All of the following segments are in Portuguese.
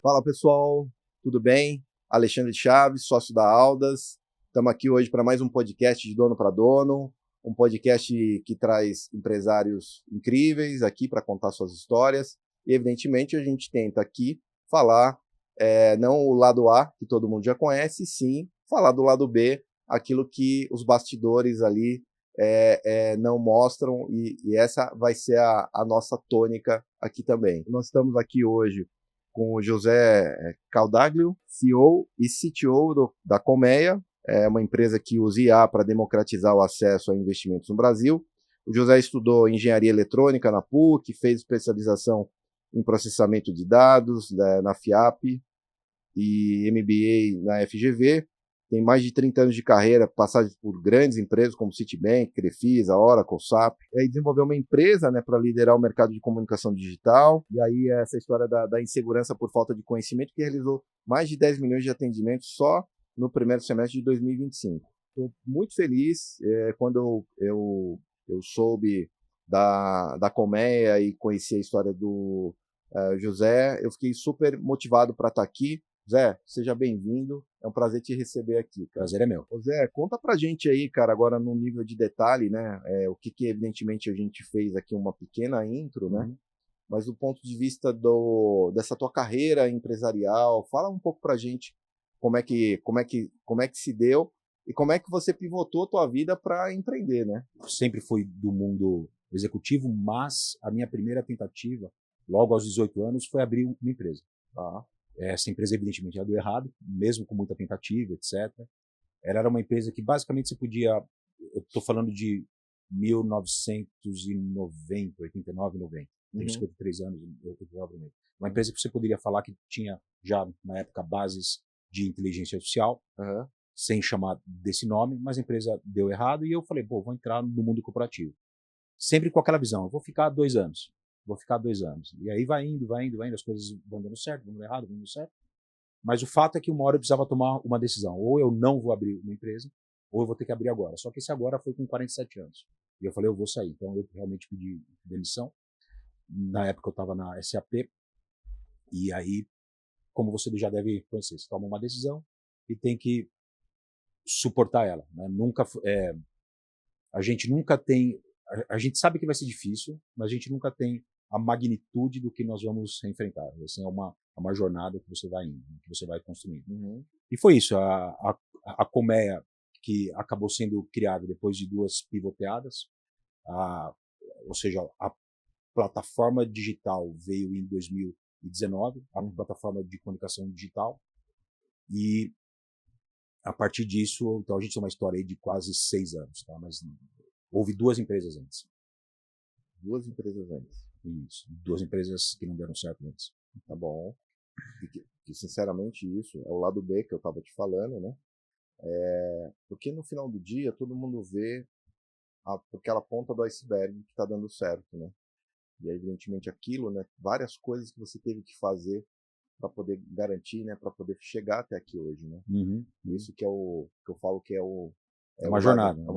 Fala pessoal, tudo bem? Alexandre Chaves, sócio da Aldas. Estamos aqui hoje para mais um podcast de Dono para Dono, um podcast que traz empresários incríveis aqui para contar suas histórias. E evidentemente a gente tenta aqui falar não o lado A, que todo mundo já conhece, sim falar do lado B, aquilo que os bastidores ali não mostram, e essa vai ser a nossa tônica aqui também. Nós estamos aqui hoje com o José Caldaglio, CEO e CTO da Colmeia, é uma empresa que usa IA para democratizar o acesso a investimentos no Brasil. O José estudou engenharia eletrônica na PUC, fez especialização em processamento de dados na FIAP e MBA na FGV. Tem mais de 30 anos de carreira, passagens por grandes empresas como Citibank, Crefisa, Oracle, SAP. E aí desenvolveu uma empresa, né, para liderar o mercado de comunicação digital. E aí essa história da insegurança por falta de conhecimento, que realizou mais de 10 milhões de atendimentos só no primeiro semestre de 2025. Estou muito feliz quando eu soube da Colmeia e conheci a história do José. Eu fiquei super motivado para estar aqui. Zé, seja bem-vindo. É um prazer te receber aqui, cara. Prazer é meu. Ô Zé, conta pra gente aí, cara, agora no nível de detalhe, né? O que evidentemente a gente fez aqui uma pequena intro, né? Mas do ponto de vista dessa tua carreira empresarial, fala um pouco pra gente como é que se deu e como é que você pivotou a tua vida para empreender, né? Sempre fui do mundo executivo, mas a minha primeira tentativa, logo aos 18 anos, foi abrir uma empresa. Tá. Essa empresa, evidentemente, já deu errado, mesmo com muita tentativa, etc. Ela era uma empresa que, basicamente, você podia... Eu estou falando de 1990, 89, 90. Tenho 53 anos, provavelmente. Uma empresa que você poderia falar que tinha, já na época, bases de inteligência artificial, sem chamar desse nome, mas a empresa deu errado e eu falei, vou entrar no mundo corporativo. Sempre com aquela visão, eu vou ficar 2 anos. E aí vai indo, as coisas vão dando certo, vão dando errado, vão dando certo. Mas o fato é que uma hora eu precisava tomar uma decisão. Ou eu não vou abrir uma empresa, ou eu vou ter que abrir agora. Só que esse agora foi com 47 anos. E eu falei, eu vou sair. Então eu realmente pedi demissão. Na época eu estava na SAP. E aí, como você já deve conhecer, você toma uma decisão e tem que suportar ela. Né? A gente nunca tem... A gente sabe que vai ser difícil, mas a gente nunca tem a magnitude do que nós vamos enfrentar. Assim, é uma jornada que você vai indo, que você vai construindo. E foi isso. A Colmeia, que acabou sendo criada depois de 2 pivoteadas, ou seja, a plataforma digital veio em 2019, a plataforma de comunicação digital, e a partir disso, então a gente tem uma história aí de quase 6 anos, tá? Mas houve 2 empresas antes. 2 empresas antes. Isso, 2 empresas que não deram certo antes. Tá bom. E sinceramente isso é o lado B que eu estava te falando, né? Porque no final do dia todo mundo vê aquela ponta do iceberg que está dando certo, né? E evidentemente aquilo, né? Várias coisas que você teve que fazer para poder garantir, né? Para poder chegar até aqui hoje, né? Isso que é o que eu falo que é uma jornada. É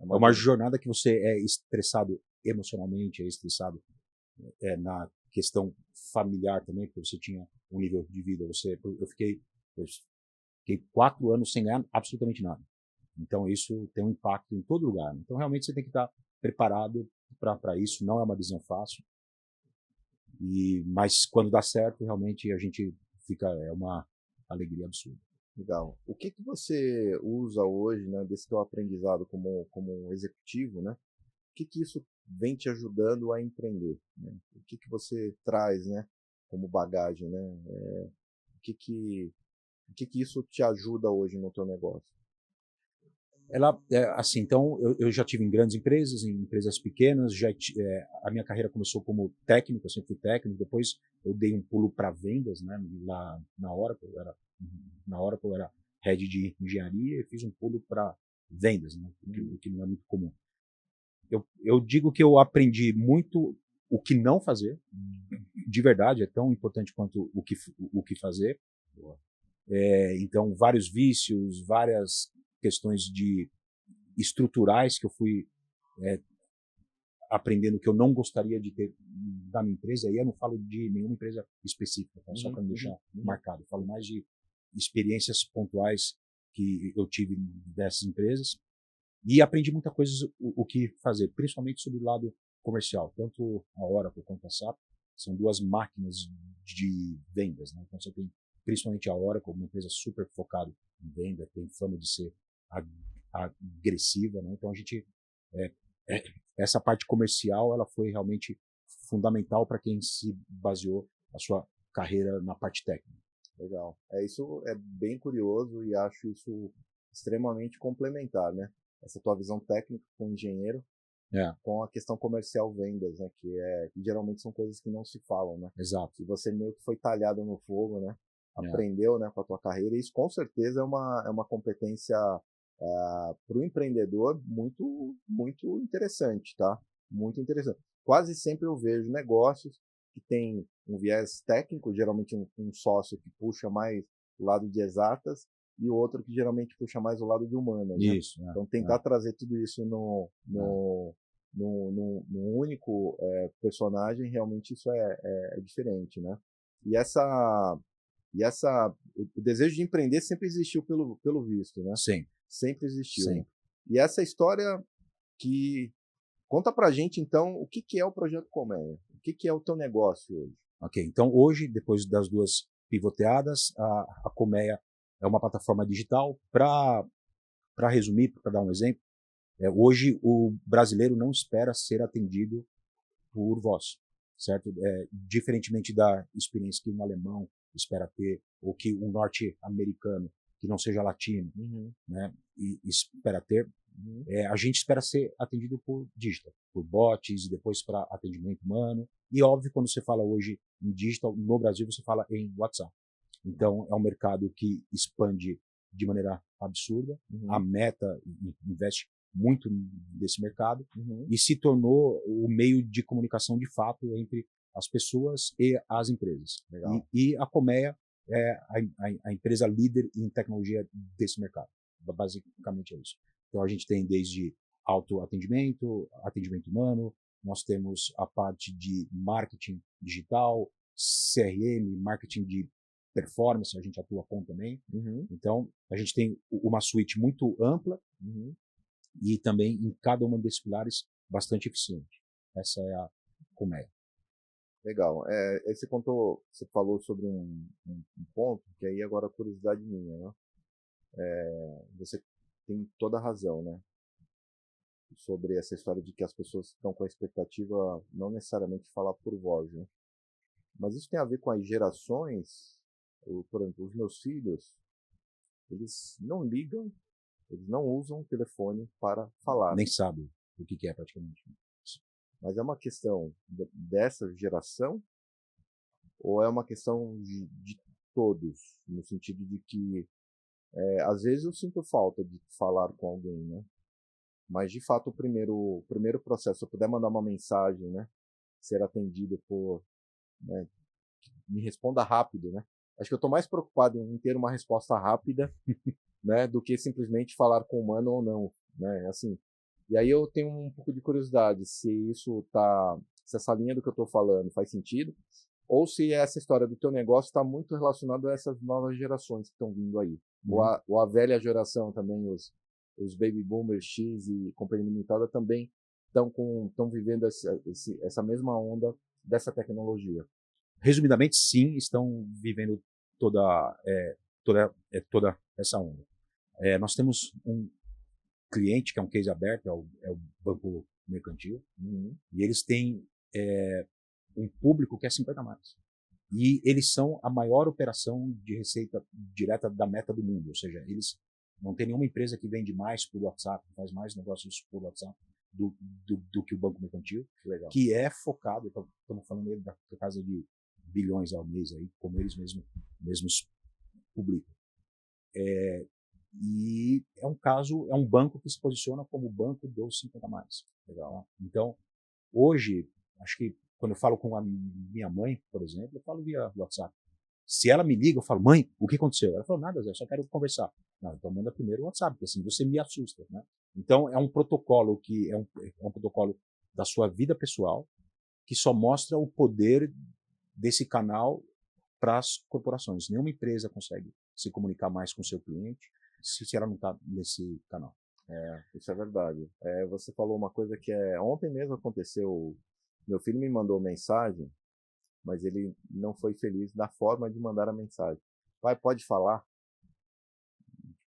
uma jornada que você é estressado emocionalmente, é estressado na questão familiar também, porque você tinha um nível de vida. Eu fiquei 4 anos sem ganhar absolutamente nada. Então isso tem um impacto em todo lugar. Né? Então realmente você tem que estar preparado para isso. Não é uma decisão fácil. Mas quando dá certo, realmente a gente fica... É uma alegria absurda. Legal. O que você usa hoje, né, desse teu aprendizado como executivo, né? O que isso vem te ajudando a empreender? Né? O que você traz, né, como bagagem, né? O que isso te ajuda hoje no teu negócio? Assim, então eu já tive em grandes empresas, em empresas pequenas, a minha carreira começou como técnico, eu sempre fui técnico, depois eu dei um pulo para vendas, né, lá na Oracle, eu era head de engenharia e fiz um pulo para vendas, né, o que não é muito comum. Eu digo que eu aprendi muito o que não fazer, de verdade, é tão importante quanto o que fazer. Então, vários vícios, várias questões estruturais que eu fui aprendendo que eu não gostaria de ter da minha empresa, e eu não falo de nenhuma empresa específica, tá? Só para me deixar marcado. Eu falo mais de experiências pontuais que eu tive dessas empresas e aprendi muita coisa o que fazer, principalmente sobre o lado comercial. Tanto a Oracle quanto a SAP são duas máquinas de vendas, né? Então você tem principalmente a Oracle, uma empresa super focada em venda, tem fama de ser agressiva, né? Então a gente essa parte comercial ela foi realmente fundamental para quem se baseou a sua carreira na parte técnica. Legal. Isso é bem curioso e acho isso extremamente complementar, né? Essa tua visão técnica como engenheiro com a questão comercial vendas, né? Que geralmente são coisas que não se falam, né? Exato. E você meio que foi talhado no fogo, né? Aprendeu, né, com a tua carreira, e isso com certeza é uma competência para o empreendedor muito interessante, tá? Muito interessante. Quase sempre eu vejo negócios que tem um viés técnico, geralmente um sócio que puxa mais o lado de exatas e o outro que geralmente puxa mais o lado de humanas, né? Isso. Então tentar trazer tudo isso num único personagem, realmente isso é diferente, né? E o desejo de empreender sempre existiu pelo visto, né? Sim. Sempre existiu. Sim. E essa história que... Conta pra gente, então, o que é o Projeto Colmeia? O que é o teu negócio hoje? Ok, então hoje, depois das duas pivoteadas, a Colmeia é uma plataforma digital. Para resumir, para dar um exemplo, hoje o brasileiro não espera ser atendido por voz, certo? Diferentemente da experiência que um alemão espera ter, ou que um norte-americano, que não seja latino, né, e espera ter, a gente espera ser atendido por digital, por bots, e depois para atendimento humano. E óbvio, quando você fala hoje em digital, no Brasil você fala em WhatsApp. Então é um mercado que expande de maneira absurda. A Meta investe muito nesse mercado e se tornou o meio de comunicação de fato entre as pessoas e as empresas. E a Colmeia é a empresa líder em tecnologia desse mercado. Basicamente é isso. Então a gente tem desde autoatendimento, atendimento humano, nós temos a parte de marketing digital, CRM, marketing de performance, a gente atua com também. Então a gente tem uma suite muito ampla e também em cada um desses pilares bastante eficiente. Essa é a Colmeia. Legal. Você falou sobre um ponto que aí agora é curiosidade minha, né? Você tem toda a razão, né? Sobre essa história de que as pessoas estão com a expectativa não necessariamente de falar por voz, né? Mas isso tem a ver com as gerações. Por exemplo, os meus filhos, eles não ligam, eles não usam o telefone para falar. Nem sabem o que é praticamente. Mas é uma questão dessa geração ou é uma questão de todos, no sentido de que às vezes eu sinto falta de falar com alguém, né? Mas de fato o primeiro processo, se eu puder mandar uma mensagem, né, ser atendido né, me responda rápido, né? Acho que eu estou mais preocupado em ter uma resposta rápida, né, do que simplesmente falar com o humano ou não, né? Assim. E aí eu tenho um pouco de curiosidade se se essa linha do que eu estou falando faz sentido, ou se essa história do teu negócio está muito relacionada a essas novas gerações que estão vindo aí. Ou a velha geração também, os baby boomers X e companhia limitada também estão vivendo essa mesma onda dessa tecnologia. Resumidamente, sim, estão vivendo toda essa onda. Nós temos um cliente que é um case aberto, é o Banco Mercantil, e eles têm um público que é 50 mais. E eles são a maior operação de receita direta da Meta do mundo, ou seja, eles não tem nenhuma empresa que vende mais por WhatsApp, faz mais negócios por WhatsApp do que o Banco Mercantil, que é focado, estamos falando da casa de bilhões ao mês, aí, como eles mesmos publicam. E é um banco que se posiciona como o banco dos 50 mais. Legal. Então, hoje, acho que quando eu falo com a minha mãe, por exemplo, eu falo via WhatsApp. Se ela me liga, eu falo, mãe, o que aconteceu? Ela falou, nada, Zé, só quero conversar. Não, então manda primeiro o WhatsApp, porque assim você me assusta, né? Então é um protocolo que é um protocolo da sua vida pessoal, que só mostra o poder desse canal para as corporações. Nenhuma empresa consegue se comunicar mais com o seu cliente se ela não está nesse canal. Isso é verdade. Você falou uma coisa que ontem mesmo aconteceu. Meu filho me mandou mensagem, mas ele não foi feliz na forma de mandar a mensagem. Pai, pode falar?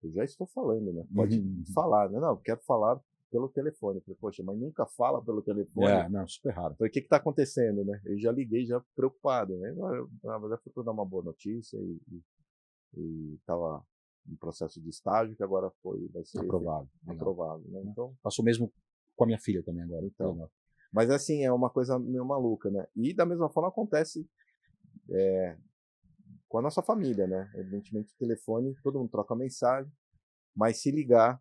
Eu já estou falando, né? Pode falar, né? Não, eu quero falar pelo telefone. Eu falei, poxa, mas nunca fala pelo telefone. Não, super raro. Eu falei, o que está acontecendo, né? Eu já liguei, já preocupado, né? Na verdade, foi para dar uma boa notícia e estava em processo de estágio, que agora vai ser aprovado, né? Então, passou mesmo com a minha filha também agora. Então, mas assim, é uma coisa meio maluca, né? E da mesma forma acontece com a nossa família, né? Evidentemente, o telefone, todo mundo troca mensagem, mas se ligar,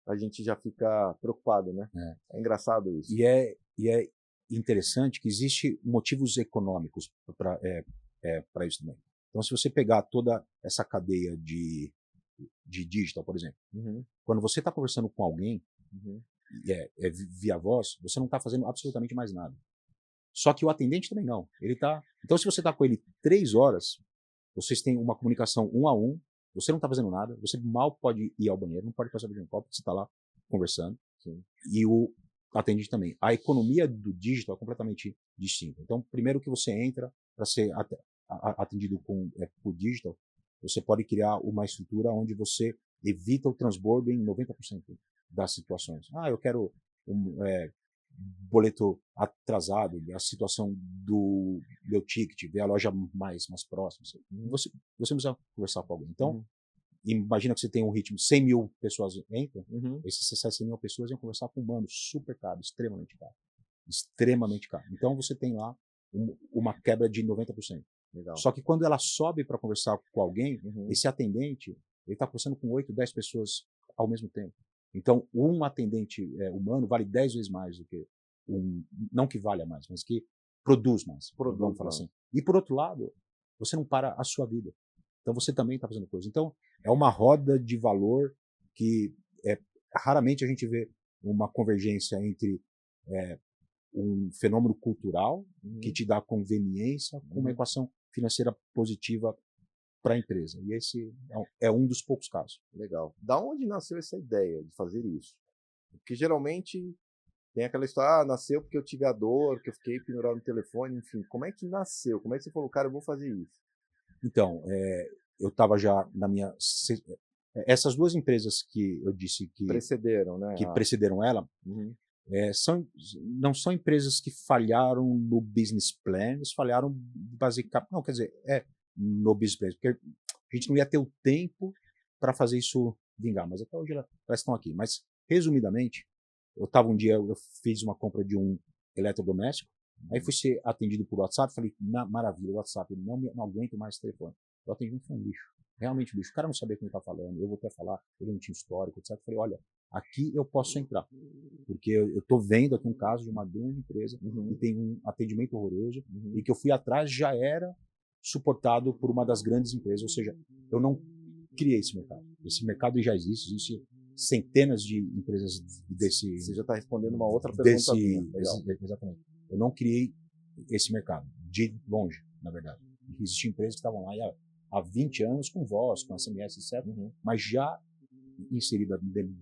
a gente já fica preocupado, né? É engraçado isso. E é interessante que existem motivos econômicos para isso também. Então, se você pegar toda essa cadeia de digital, por exemplo, quando você está conversando com alguém, via voz, você não está fazendo absolutamente mais nada. Só que o atendente também não. Então, se você está com ele 3 horas, vocês têm uma comunicação 1 a 1, você não está fazendo nada, você mal pode ir ao banheiro, não pode passar de um copo, você está lá conversando. Sim. E o atendente também. A economia do digital é completamente distinta. Então, primeiro que você entra para ser atendido por digital, você pode criar uma estrutura onde você evita o transbordo em 90% das situações. Eu quero boleto atrasado, a situação do meu ticket, ver a loja mais próxima. Você precisa conversar com alguém. Então, imagina que você tem um ritmo, 100 mil pessoas entram, esses 100 mil pessoas iam conversar com um humano super caro, extremamente caro. Extremamente caro. Então, você tem lá uma quebra de 90%. Legal. Só que quando ela sobe para conversar com alguém, esse atendente, ele está conversando com 8, 10 pessoas ao mesmo tempo. Então, um atendente humano vale 10 vezes mais do que não que valha mais, mas que produz mais, vamos falar assim. E por outro lado, você não para a sua vida. Então, você também está fazendo coisa. Então, é uma roda de valor que raramente a gente vê uma convergência entre um fenômeno cultural que te dá conveniência com uma equação financeira positiva para a empresa. E esse é um dos poucos casos. Legal. Da onde nasceu essa ideia de fazer isso? Porque geralmente tem aquela história, nasceu porque eu tive a dor, que eu fiquei pendurado no telefone, enfim. Como é que nasceu? Como é que você falou, cara, eu vou fazer isso? Então, eu estava já na minha... Essas 2 empresas que eu disse que precederam, né? Que precederam ela, não são empresas que falharam no business plan, eles falharam basicamente... Não, quer dizer, no business plan, porque a gente não ia ter o tempo para fazer isso vingar, mas até hoje elas estão aqui. Mas, resumidamente, eu fiz uma compra de um eletrodoméstico, aí fui ser atendido por WhatsApp, falei, maravilha, o WhatsApp, não aguento mais esse telefone. O atendimento foi um lixo, realmente um lixo. O cara não sabia quem está falando, eu vou até falar, ele não tinha histórico, etc. Falei, olha, aqui eu posso entrar, porque eu estou vendo aqui um caso de uma grande empresa que tem um atendimento horroroso e que eu fui atrás já era suportado por uma das grandes empresas, ou seja, eu não criei esse mercado. Esse mercado já existe centenas de empresas desse... Você já está respondendo uma outra pergunta. Exatamente. Eu não criei esse mercado, de longe, na verdade. Existiam empresas que estavam lá há 20 anos com voz, com SMS, etc., mas já inserida dentro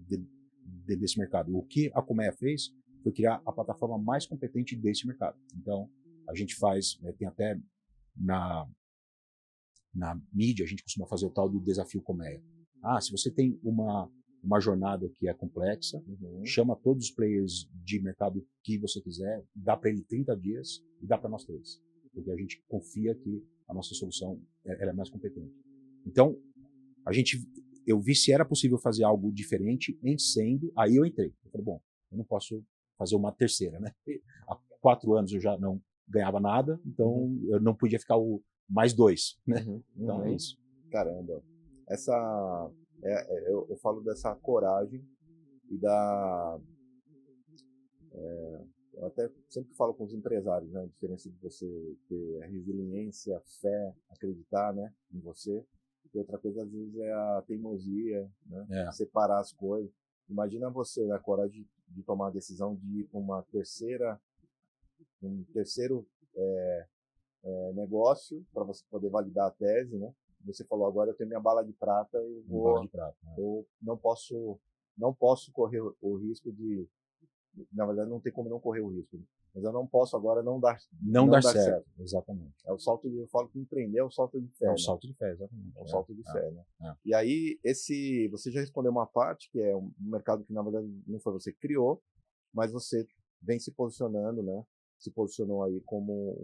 desse mercado. O que a Colmeia fez foi criar a plataforma mais competente desse mercado. Então, a gente faz, tem até na mídia, a gente costuma fazer o tal do desafio Colmeia. Se você tem uma jornada que é complexa, chama todos os players de mercado que você quiser, dá para ele 30 dias e dá para nós 3. Porque a gente confia que a nossa solução ela é mais competente. Então, eu vi se era possível fazer algo diferente em sendo, aí eu entrei. Eu falei, bom, eu não posso fazer uma terceira, né? Há 4 anos eu já não ganhava nada, então eu não podia ficar o mais 2, né? Então é isso. Caramba. Eu falo dessa coragem e eu até sempre falo com os empresários, né? A diferença de você ter a resiliência, a fé, acreditar, né, em você. E outra coisa, às vezes, é a teimosia, né? Separar as coisas. imagina você, né, a coragem de tomar a decisão de ir para um terceiro negócio para você poder validar a tese, né? Você falou agora eu tenho minha bala de prata e Bala de prata, né? eu não posso correr o risco de, na verdade não tem como não correr o risco, mas eu não posso agora não dar certo. Exatamente. É o salto de, eu falo que empreender é o salto de fé. É um salto de fé, exatamente. É um salto de fé, né? E aí você já respondeu uma parte que é um mercado que na verdade não foi você que criou, mas você vem se posicionando, né? Se posicionou aí como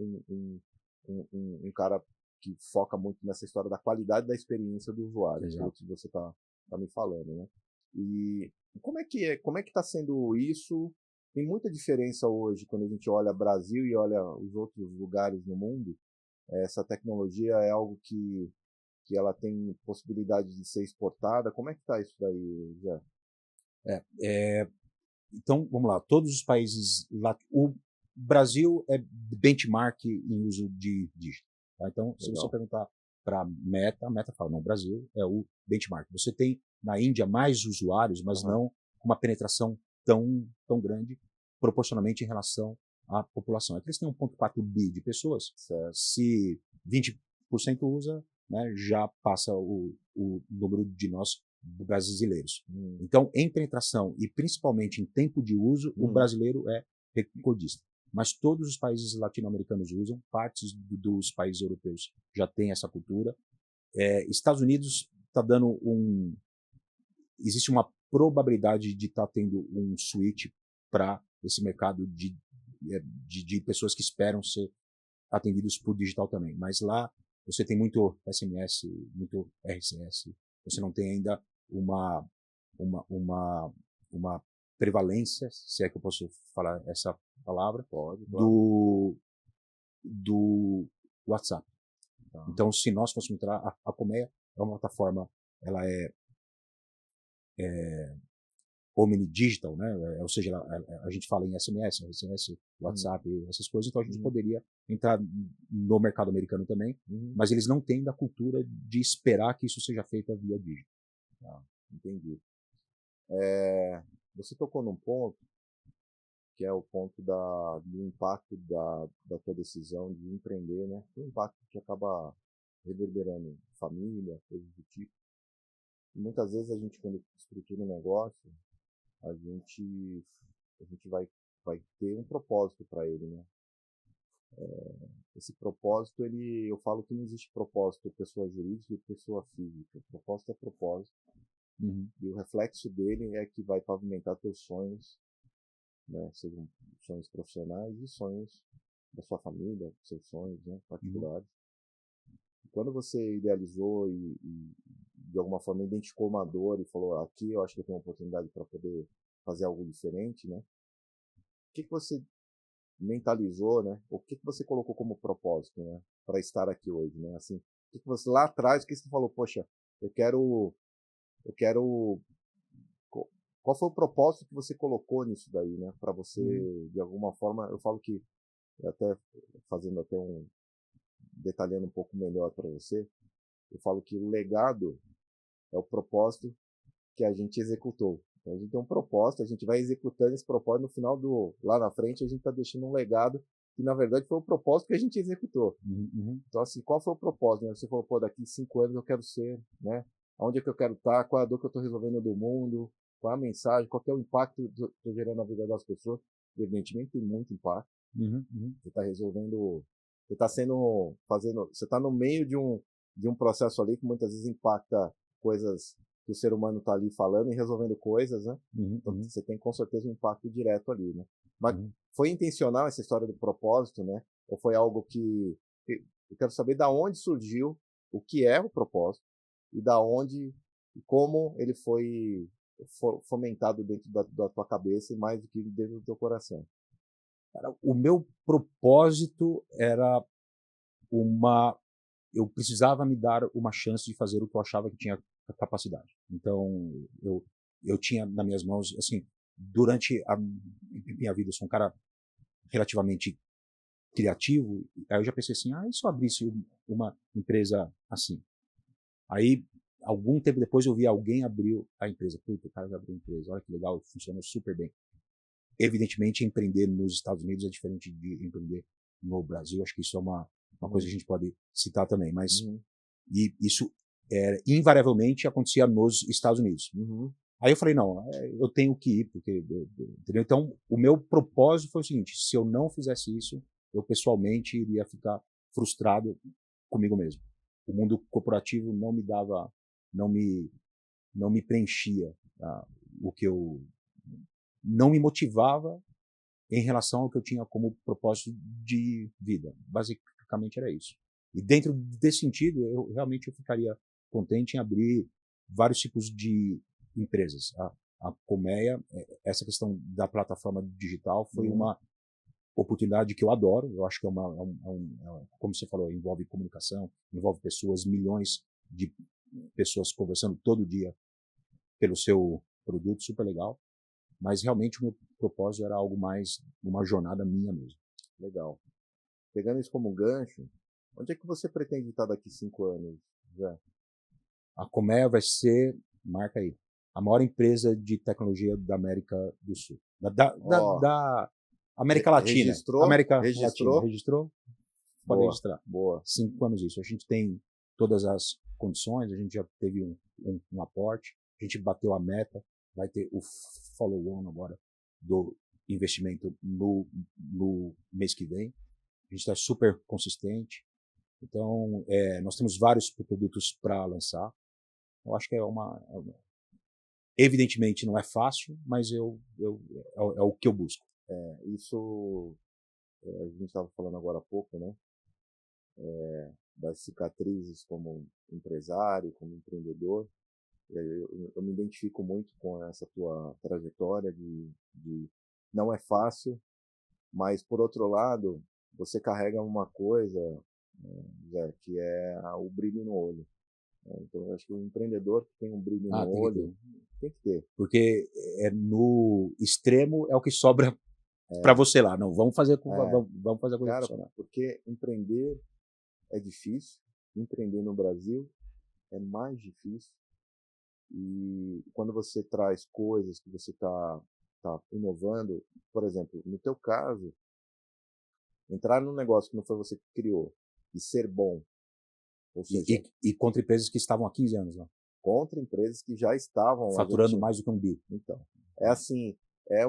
um cara que foca muito nessa história da qualidade da experiência do usuário, que você tá me falando, né? E como é que está sendo isso? Tem muita diferença hoje quando a gente olha Brasil e olha os outros lugares no mundo. Essa tecnologia é algo que ela tem possibilidade de ser exportada. Como é que está isso daí, Zé? Então, vamos lá. Todos os países... O Brasil é benchmark em uso de dígito. Tá? Então, se você perguntar para a Meta fala, não, o Brasil é o benchmark. Você tem na Índia mais usuários, mas não uma penetração tão grande proporcionalmente em relação à população. Aqui eles têm 1,4 bi de pessoas. Certo. Se 20% usa, né, já passa o número de nós brasileiros. Então, em penetração e principalmente em tempo de uso, o brasileiro é recordista. Mas todos os países latino-americanos usam, partes dos países europeus já têm essa cultura. Estados Unidos está dando existe uma probabilidade de estar tendo um switch para esse mercado de pessoas que esperam ser atendidos por digital também. Mas lá você tem muito SMS, muito RCS, você não tem ainda uma prevalência, se é que eu posso falar essa palavra, do WhatsApp. Então, se nós fôssemos entrar, a Colmeia é uma plataforma, ela é omnidigital, né? Ou seja, a gente fala em SMS, WhatsApp, essas coisas, então a gente poderia entrar no mercado americano também, mas eles não têm ainda a cultura de esperar que isso seja feito via dígito. Entendi. Você tocou num ponto que é o ponto do impacto da tua decisão de empreender, né? O impacto que acaba reverberando em família, coisas do tipo. E muitas vezes a gente, quando estrutura um negócio, a gente vai ter um propósito para ele, né? Esse propósito, eu falo que não existe propósito pessoa jurídica e pessoa física. O propósito é propósito. E o reflexo dele é que vai pavimentar teus sonhos, né? Sejam sonhos profissionais e sonhos da sua família, seus sonhos, né? Particulares. E quando você idealizou e de alguma forma identificou uma dor e falou, aqui eu acho que eu tenho uma oportunidade para poder fazer algo diferente, né? O que você mentalizou, né? O que você colocou como propósito, né? Para estar aqui hoje, né? Assim, o que você lá atrás, o que você falou, poxa, eu quero, qual foi o propósito que você colocou nisso daí, né? Para você, de alguma forma, eu falo que, até fazendo até detalhando um pouco melhor para você, eu falo que o legado é o propósito que a gente executou. Então, a gente tem um propósito, a gente vai executando esse propósito, no final lá na frente a gente está deixando um legado que na verdade foi o propósito que a gente executou. Então, assim, qual foi o propósito? Né? Você falou, pô, daqui 5 anos eu quero ser, né? Onde é que eu quero estar? Qual é a dor que eu estou resolvendo do mundo? Qual é a mensagem? Qual é o impacto que eu estou gerando na vida das pessoas? Evidentemente tem muito impacto. Você está resolvendo, você está você está no meio de um processo ali que muitas vezes impacta coisas que o ser humano está ali falando e resolvendo coisas, né? Então você tem com certeza um impacto direto ali, né? Mas foi intencional essa história do propósito, né? Ou foi algo que eu quero saber da onde surgiu, o que é o propósito e da onde e como ele foi fomentado dentro da tua cabeça e mais do que dentro do teu coração. Cara, o meu propósito era eu precisava me dar uma chance de fazer o que eu achava que tinha capacidade. Então, eu tinha nas minhas mãos, assim, durante a minha vida, eu sou um cara relativamente criativo, aí eu já pensei assim, e se eu abrisse uma empresa assim? Aí algum tempo depois eu vi alguém abriu a empresa. Puta, o cara já abriu a empresa, olha que legal, funcionou super bem. Evidentemente, empreender nos Estados Unidos é diferente de empreender no Brasil. Acho que isso é uma coisa que a gente pode citar também. Mas e isso invariavelmente acontecia nos Estados Unidos. Aí eu falei, não, eu tenho que ir, porque, entendeu? Então, o meu propósito foi o seguinte, se eu não fizesse isso, eu pessoalmente iria ficar frustrado comigo mesmo. O mundo corporativo não me dava, não me preenchia, o que eu não me motivava em relação ao que eu tinha como propósito de vida. Basicamente era isso. E dentro desse sentido, eu ficaria contente em abrir vários tipos de empresas. A Colmeia, essa questão da plataforma digital foi uma oportunidade que eu adoro. Eu acho que como você falou, envolve comunicação, envolve pessoas, milhões de pessoas conversando todo dia pelo seu produto, super legal. Mas realmente o meu propósito era algo mais, uma jornada minha mesmo. Legal. Pegando isso como gancho, onde é que você pretende estar daqui 5 anos, Zé? A Colmeia vai ser, marca aí, a maior empresa de tecnologia da América do Sul. Da América Latina. Registrou? Latina. Registrou? Pode registrar. Boa. 5 anos isso. A gente tem todas as condições, a gente já teve um aporte, a gente bateu a meta, vai ter o follow-on agora do investimento no mês que vem. A gente está super consistente. Então, nós temos vários produtos para lançar. Eu acho que evidentemente não é fácil, mas é o que eu busco. Isso a gente estava falando agora há pouco, né? Das cicatrizes como empresário, como empreendedor. Eu me identifico muito com essa tua trajetória de não é fácil, mas por outro lado, você carrega uma coisa, Zé, que é o brilho no olho. Então, eu acho que o empreendedor que tem um brilho no olho tem que ter. Porque no extremo é o que sobra para você lá. Não, vamos fazer vamos fazer a coisa funcionar. Porque empreender é difícil, empreender no Brasil é mais difícil. E quando você traz coisas que você está inovando, por exemplo, no teu caso, entrar num negócio que não foi você que criou e ser bom, ou seja, e contra empresas que estavam há 15 anos lá. Contra empresas que já estavam faturando mais do que um bi. Então, é assim, é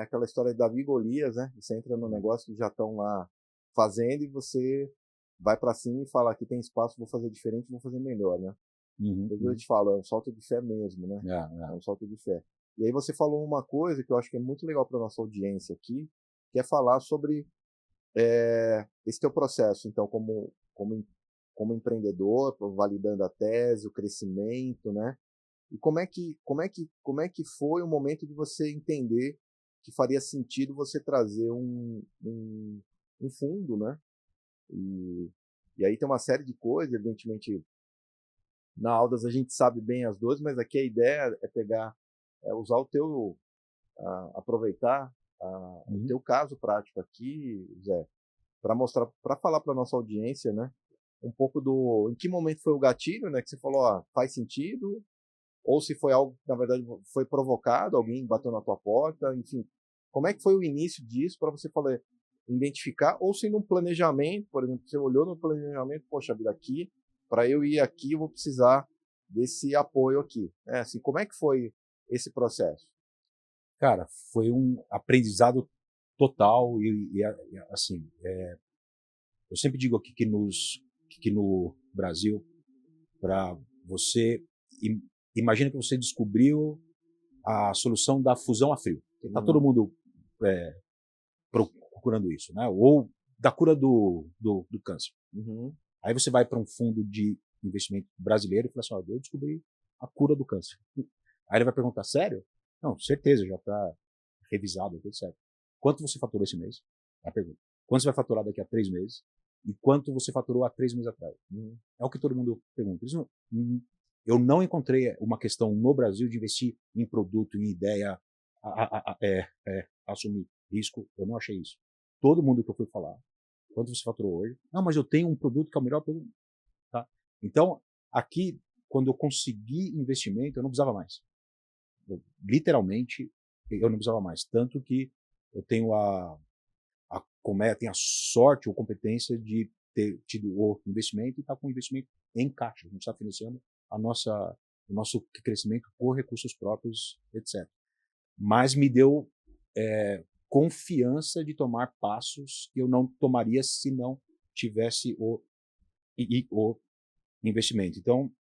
aquela história de Davi e Golias, né? Você entra no negócio que já estão lá fazendo e você vai para cima e fala, aqui tem espaço, vou fazer diferente, vou fazer melhor, né? Eu te falo, é um salto de fé mesmo, né? É um salto de fé. E aí você falou uma coisa que eu acho que é muito legal para nossa audiência aqui, que é falar sobre esse teu processo, então, como empreendedor, validando a tese, o crescimento, né? E como é que foi o momento de você entender que faria sentido você trazer um fundo, né? E aí tem uma série de coisas, evidentemente, na Aldas a gente sabe bem as dores, mas aqui a ideia é pegar, usar o teu, aproveitar o teu caso prático aqui, Zé, para mostrar, para falar para nossa audiência, né, um pouco em que momento foi o gatilho, né, que você falou, faz sentido, ou se foi algo que na verdade foi provocado, alguém bateu na tua porta, enfim, como é que foi o início disso para você identificar, ou se num planejamento, por exemplo, você olhou no planejamento, poxa vida, aqui para eu ir aqui, eu vou precisar desse apoio aqui. Assim, como é que foi esse processo? Cara, foi um aprendizado total e assim, eu sempre digo aqui que no Brasil, para você, imagina que você descobriu a solução da fusão a frio. Está todo mundo procurando isso, né? Ou da cura do câncer. Aí você vai para um fundo de investimento brasileiro e fala assim, eu descobri a cura do câncer. Aí ele vai perguntar, sério? Não, certeza, já está revisado, tudo certo. Quanto você faturou esse mês? É a pergunta. Quanto você vai faturar daqui a 3 meses? E quanto você faturou há 3 meses atrás? É o que todo mundo pergunta. Eu não encontrei uma questão no Brasil de investir em produto, em ideia, assumir risco. Eu não achei isso. Todo mundo que eu fui falar, quanto você faturou hoje? Não, mas eu tenho um produto que é o melhor produto. Tá? Então, aqui quando eu consegui investimento, eu não precisava mais. Literalmente, eu não precisava mais. Tanto que eu tenho tenho a sorte ou competência de ter tido o investimento e estar com o investimento em caixa. A gente está financiando o nosso crescimento por recursos próprios, etc. Mas me deu confiança de tomar passos que eu não tomaria se não tivesse o investimento. Então,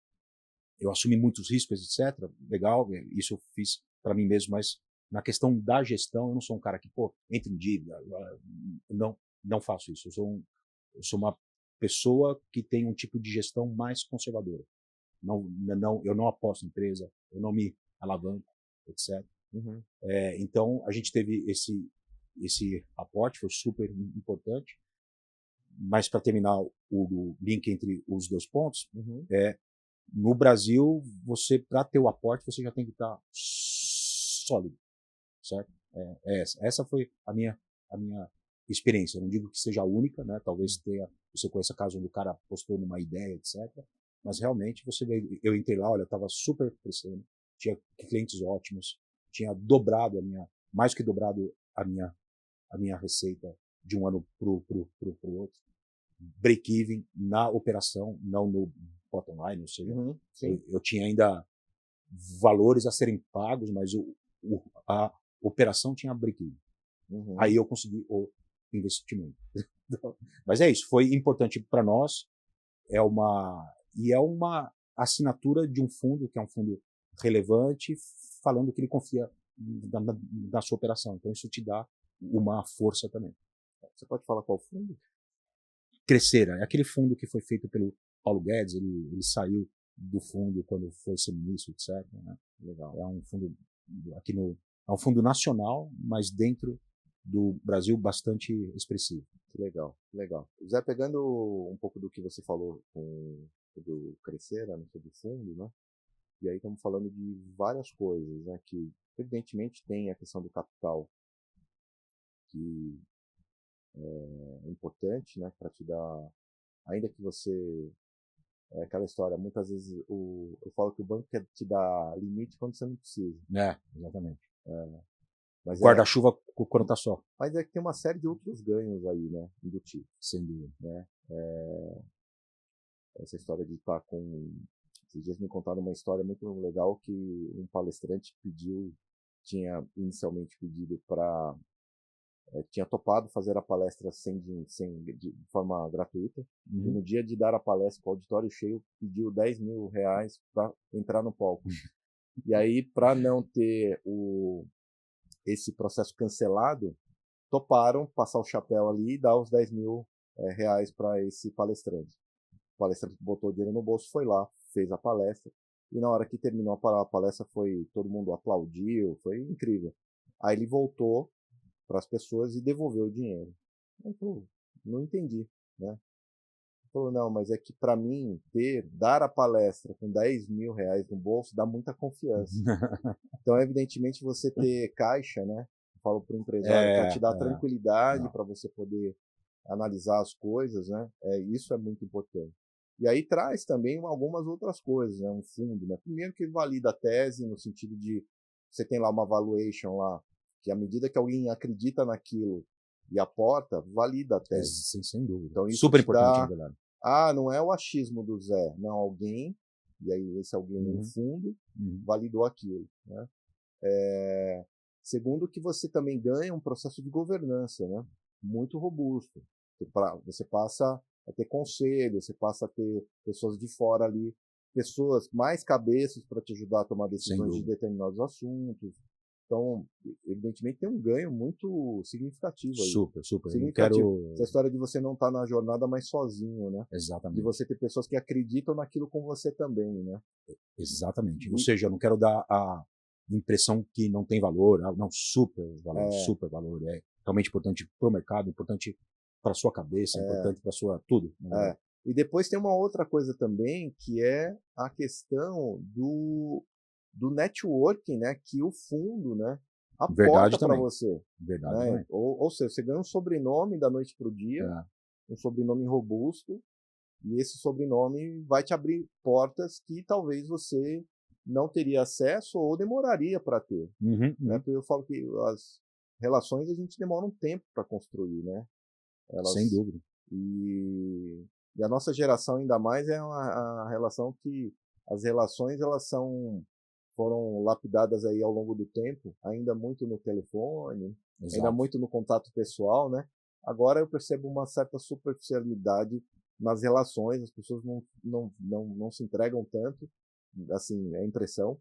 eu assumi muitos riscos, etc. Legal, isso eu fiz para mim mesmo, mas na questão da gestão, eu não sou um cara que, entra em dívida. Não faço isso. Eu sou uma pessoa que tem um tipo de gestão mais conservadora. Eu não aposto em empresa, eu não me alavanco, etc. Uhum. Então, a gente teve esse aporte, foi super importante. Mas, para terminar o link entre os dois pontos, no Brasil, para ter o aporte, você já tem que estar sólido, certo? Essa foi a minha experiência. Eu não digo que seja a única, né? Talvez você conheça caso onde o cara apostou numa ideia, etc. Mas realmente eu entrei lá, olha, estava super crescendo, tinha clientes ótimos, tinha mais que dobrado a minha receita de um ano pro outro. Break-even na operação, não no bottom line, ou seja, eu tinha ainda valores a serem pagos, mas a operação tinha break-even. Aí eu consegui o investimento. Mas é isso, foi importante para nós, é uma assinatura de um fundo, que é um fundo relevante, falando que ele confia na sua operação. Então isso te dá uma força também. Você pode falar qual fundo? Crescera, é aquele fundo que foi feito pelo Paulo Guedes, ele saiu do fundo quando foi ser ministro, etc. Né? Legal. É um fundo é um fundo nacional, mas dentro do Brasil bastante expressivo. Que legal, legal. Zé, pegando um pouco do que você falou do Crescera, sobre fundo, né? E aí estamos falando de várias coisas, né? Que evidentemente tem a questão do capital, que é importante, né? Para te dar, ainda que você aquela história, muitas vezes eu falo que o banco quer te dar limite quando você não precisa. Exatamente. Mas guarda-chuva quando está só. Mas é que tem uma série de outros ganhos aí, né? Embutidos. Sem dúvida. Né? Essa história de estar com... Esses dias me contaram uma história muito legal que um palestrante tinha inicialmente pedido para... tinha topado fazer a palestra de forma gratuita. E no dia de dar a palestra com o auditório cheio, pediu R$10.000 para entrar no palco. E aí, para não ter esse processo cancelado, toparam passar o chapéu ali e dar os R$10.000 para esse palestrante. O palestrante botou o dinheiro no bolso, foi lá, fez a palestra. E na hora que terminou a palestra, todo mundo aplaudiu, foi incrível. Aí ele voltou para as pessoas e devolveu o dinheiro. Ele falou, não entendi, né? Ele falou, não, mas é que para mim dar a palestra com R$10.000 no bolso dá muita confiança. Então, evidentemente, você ter caixa, né? Eu falo para o empresário, para te dar tranquilidade, para você poder analisar as coisas, né? Isso é muito importante. E aí traz também algumas outras coisas, né? Um fundo, né? Primeiro que valida a tese, no sentido de você tem lá uma valuation lá, que à medida que alguém acredita naquilo e aporta, valida a tese. Sem dúvida. Então, isso super importante, na verdade. Não é o achismo do Zé, não, alguém, e aí esse alguém no fundo, validou aquilo, né? Segundo que você também ganha um processo de governança, né? Muito robusto. Você passa a ter conselho, você passa a ter pessoas de fora ali, pessoas mais cabeças para te ajudar a tomar decisões de determinados assuntos. Então, evidentemente, tem um ganho muito significativo aí. Super. Significativo. Essa história de você não estar na jornada mais sozinho, né? Exatamente. De você ter pessoas que acreditam naquilo com você também, né? Exatamente. Ou seja, eu não quero dar a impressão que não tem valor, não, super valor. É realmente importante para o mercado, importante para sua cabeça, importante para sua tudo. Né? E depois tem uma outra coisa também, que é a questão do networking, né, que o fundo, né, aporta para você. Verdade né? também. Ou seja, você ganha um sobrenome da noite para o dia, um sobrenome robusto, E esse sobrenome vai te abrir portas que talvez você não teria acesso ou demoraria para ter. Né? Porque eu falo que as relações a gente demora um tempo para construir, né? Sem dúvida. E a nossa geração ainda mais é a relação que as relações foram lapidadas aí ao longo do tempo, ainda muito no telefone, ainda muito no contato pessoal, né? Agora eu percebo uma certa superficialidade nas relações, as pessoas não se entregam tanto, assim, é a impressão.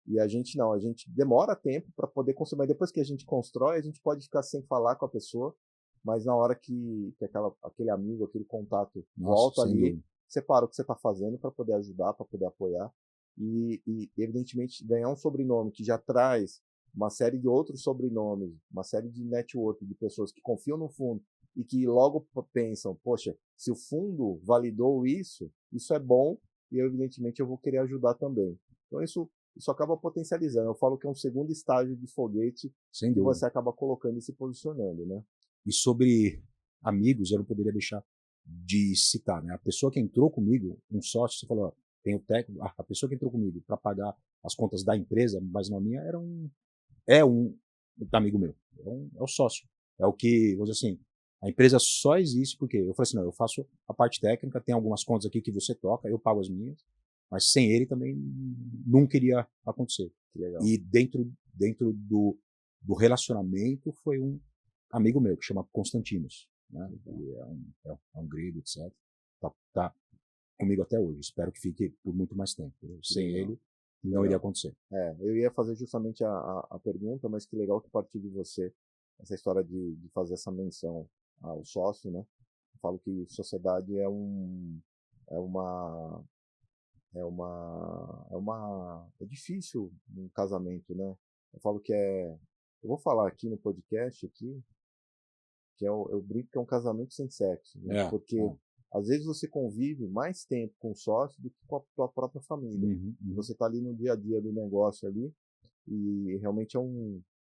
E a gente não, a gente demora tempo para poder construir, mas depois que a gente constrói, a gente pode ficar sem falar com a pessoa, mas na hora que aquele amigo, aquele contato volta ali, você para o que você está fazendo para poder ajudar, para poder apoiar. E, evidentemente, ganhar um sobrenome que já traz uma série de outros sobrenomes, uma série de network de pessoas que confiam no fundo e que logo pensam, poxa, se o fundo validou isso é bom e, evidentemente, eu vou querer ajudar também. Então, isso acaba potencializando. Eu falo que é um segundo estágio de foguete que você acaba colocando e se posicionando, né? E sobre amigos, eu não poderia deixar de citar, né? A pessoa que entrou comigo, um sócio, você falou, ó, tem o técnico, a pessoa que entrou comigo para pagar as contas da empresa, mas não a minha, é um amigo meu, é o sócio. É o que, vamos dizer assim, a empresa só existe porque eu falei assim, não, eu faço a parte técnica, tem algumas contas aqui que você toca, eu pago as minhas, mas sem ele também nunca iria acontecer. Que legal. E dentro do relacionamento foi um amigo meu que chama Constantinos, né? Ele é um grego, etc. Tá comigo até hoje. Espero que fique por muito mais tempo. Sem ele não iria acontecer. Eu ia fazer justamente a pergunta, mas que legal que partiu de você essa história de fazer essa menção ao sócio, né? Eu falo que sociedade é difícil um casamento, né? Eu falo que eu vou falar aqui no podcast aqui, que eu brinco que é um casamento sem sexo, né? Porque às vezes você convive mais tempo com o sócio do que com a tua própria família. Você está ali no dia a dia do negócio ali e realmente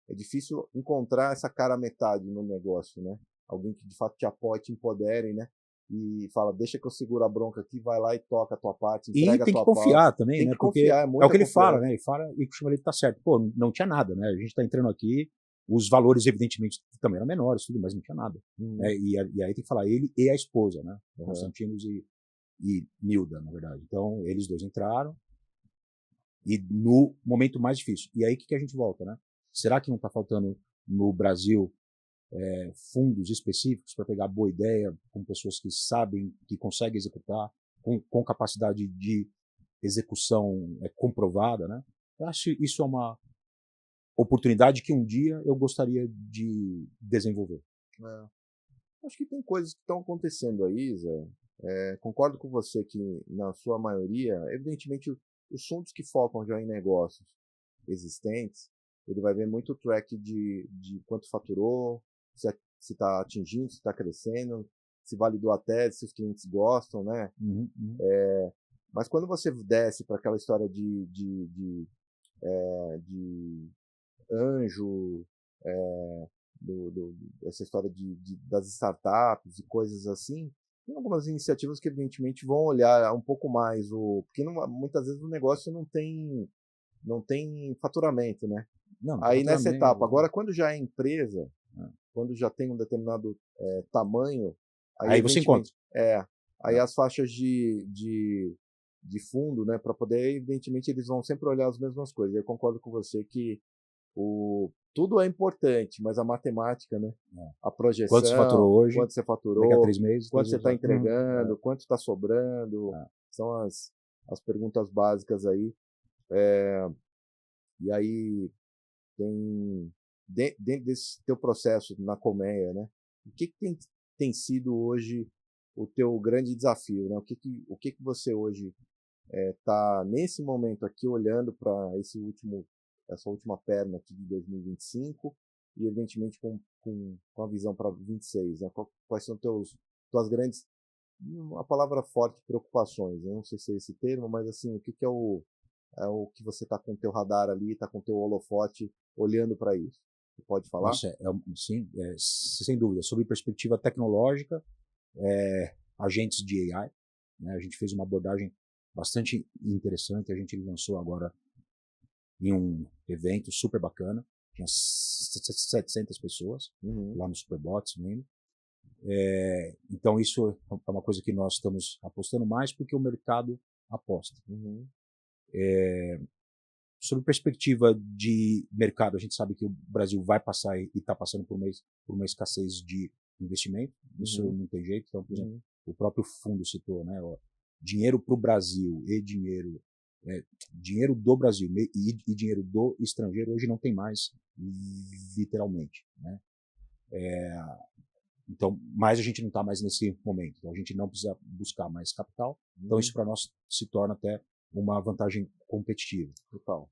é difícil encontrar essa cara metade no negócio, né? Alguém que de fato te apoie, te empodere, né? E fala, deixa que eu seguro a bronca aqui, vai lá e toca a tua parte, entrega a tua parte. E tem que confiar também, tem né? Que confiar, porque é o que ele fala, né? Ele fala e costuma ele tá certo. Pô, não tinha nada, né? A gente tá entrando aqui, os valores evidentemente também eram menores, tudo, mas não tinha nada. Né? E aí tem que falar ele e a esposa, né? Constantinos e Nilda, na verdade. Então, eles dois entraram e no momento mais difícil. E aí que a gente volta, né? Será que não tá faltando no Brasil fundos específicos para pegar boa ideia com pessoas que sabem, que conseguem executar, com capacidade de execução comprovada, né? Eu acho que isso é uma oportunidade que um dia eu gostaria de desenvolver. Acho que tem coisas que estão acontecendo aí, Zé. Concordo com você que, na sua maioria, evidentemente, os fundos que focam já em negócios existentes, ele vai ver muito track de quanto faturou, se está atingindo, se está crescendo, se validou a tese, se os clientes gostam, né? Mas quando você desce para aquela história de anjo, essa história das startups e coisas assim, tem algumas iniciativas que evidentemente vão olhar um pouco mais porque muitas vezes o negócio não tem faturamento, né? Aí nessa etapa, agora quando já é empresa, quando já tem um determinado tamanho, aí você encontra. Aí as faixas de fundo, né, para poder, evidentemente, eles vão sempre olhar as mesmas coisas. Eu concordo com você que tudo é importante, mas a matemática, né? A projeção, quanto você faturou hoje, quanto você faturou, daqui a 3 meses, quanto você está entregando, quanto está sobrando, são as perguntas básicas aí. E aí tem dentro desse teu processo na colmeia, né? O que tem sido hoje o teu grande desafio, né? O que você hoje está nesse momento aqui olhando para essa última perna aqui de 2025 e evidentemente com a visão para 26, né? Quais são tuas grandes, a palavra forte, preocupações? Eu não sei se é esse termo, mas assim, o que é o que você está com o teu radar ali, está com o teu holofote olhando para isso? Você pode falar? Nossa, sim, sem dúvida. Sobre perspectiva tecnológica, agentes de AI, né? A gente fez uma abordagem bastante interessante, a gente lançou agora em um evento super bacana, tinha 700 pessoas lá no Superbots mesmo. Então isso é uma coisa que nós estamos apostando mais porque o mercado aposta. Sobre perspectiva de mercado, a gente sabe que o Brasil vai passar e está passando por uma escassez de investimento, isso não tem jeito. Então, por exemplo, o próprio fundo citou, né, dinheiro para o Brasil e dinheiro do Brasil e dinheiro do estrangeiro hoje não tem mais, literalmente, né? Então, mas a gente não está mais nesse momento, então a gente não precisa buscar mais capital, então isso para nós se torna até uma vantagem competitiva. Total.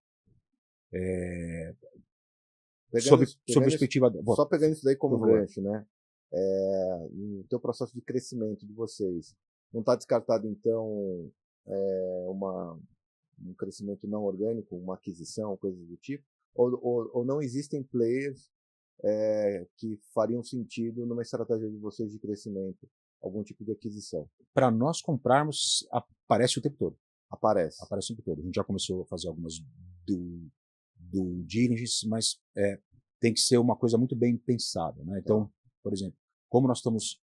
Sob perspectiva... Só pegando isso daí como gancho, né? No teu processo de crescimento de vocês, não está descartado, então, um crescimento não orgânico, uma aquisição, coisas do tipo? Ou não existem players que fariam sentido numa estratégia de vocês de crescimento, algum tipo de aquisição? Para nós comprarmos, aparece o tempo todo. Aparece o tempo todo. A gente já começou a fazer algumas do diligence, mas tem que ser uma coisa muito bem pensada, né? Então, por exemplo, como nós estamos